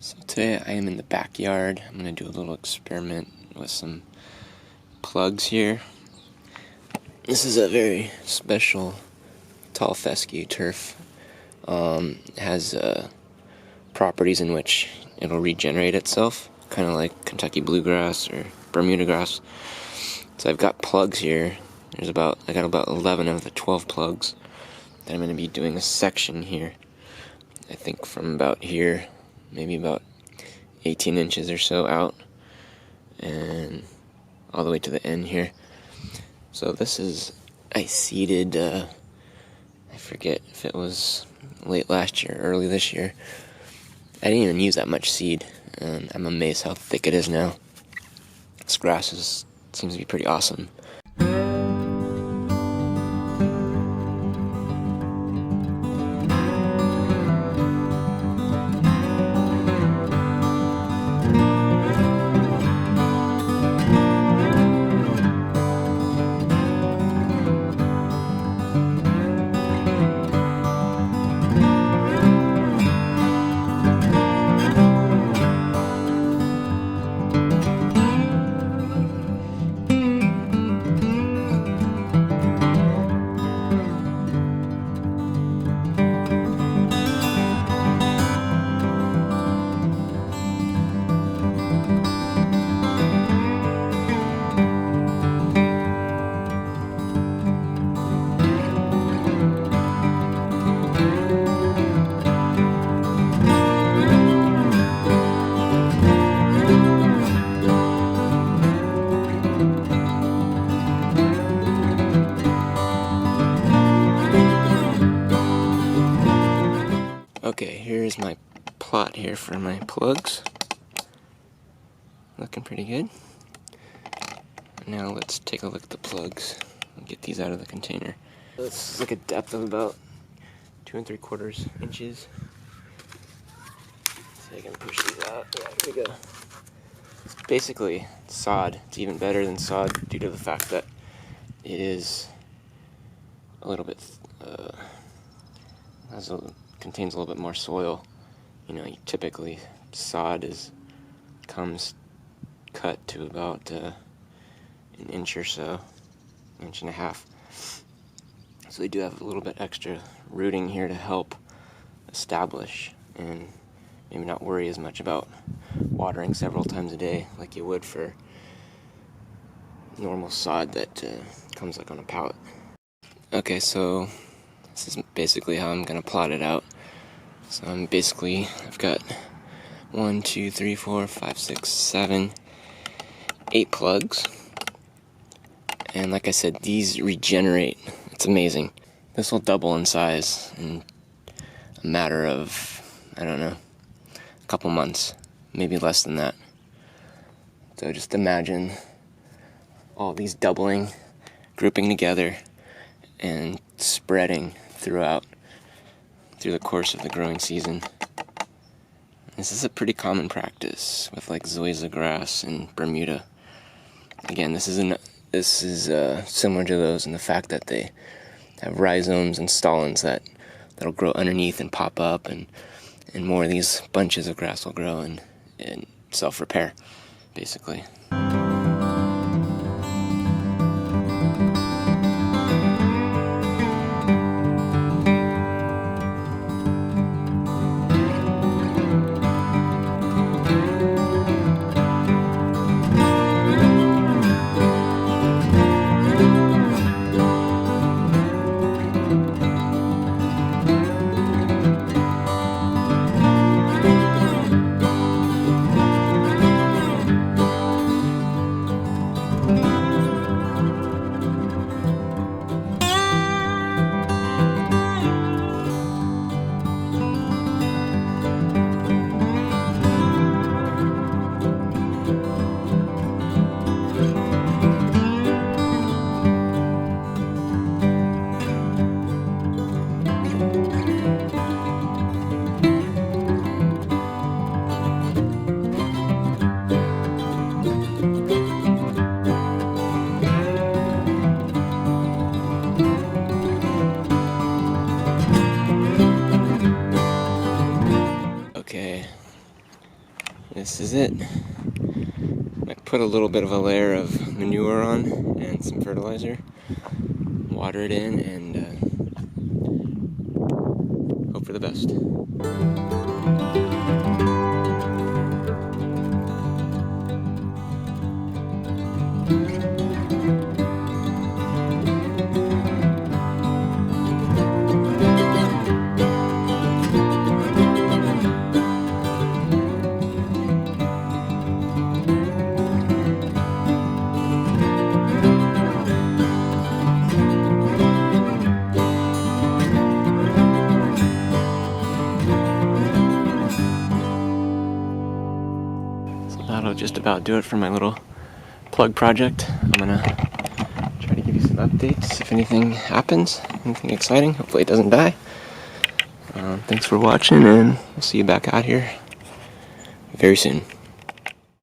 So today I am in the backyard. I'm going to do a little experiment with some plugs here. This is a very special tall fescue turf. It has properties in which it'll regenerate itself, kind of like Kentucky bluegrass or Bermuda grass. So I've got plugs here. I got about 11 of the 12 plugs that I'm going to be doing a section here. I think from about here, maybe about 18 inches or so out, and all the way to the end here. So this is, I seeded, I forget if it was late last year, early this year. I didn't even use that much seed, and I'm amazed how thick it is now. This grass seems to be pretty awesome. Okay, here's my plot here for my plugs. Looking pretty good. Now let's take a look at the plugs and get these out of the container. This is like a depth of about 2 3/4 inches. So I can push these out. Yeah, here we go. It's basically sod. It's even better than sod due to the fact that it is a little bit contains a little bit more soil. You know, typically sod comes cut to about an inch or so, inch and a half. So they do have a little bit extra rooting here to help establish and maybe not worry as much about watering several times a day like you would for normal sod that comes like on a pallet. Okay, so this is basically how I'm going to plot it out. So I've got 1, 2, 3, 4, 5, 6, 7, 8 plugs. And like I said, these regenerate. It's amazing. This will double in size in a matter of, I don't know, a couple months, maybe less than that. So just imagine all these doubling, grouping together, and spreading through the course of the growing season. This is a pretty common practice with like zoysia grass in Bermuda. Again, this is similar to those in the fact that they have rhizomes and stolons that'll grow underneath and pop up, and more of these bunches of grass will grow and self-repair, basically. this is it. I put a little bit of a layer of manure on and some fertilizer, water it in, and hope for the best. That'll just about do it for my little plug project. I'm gonna try to give you some updates if anything happens, anything exciting. Hopefully it doesn't die. Thanks for watching, and we'll see you back out here very soon.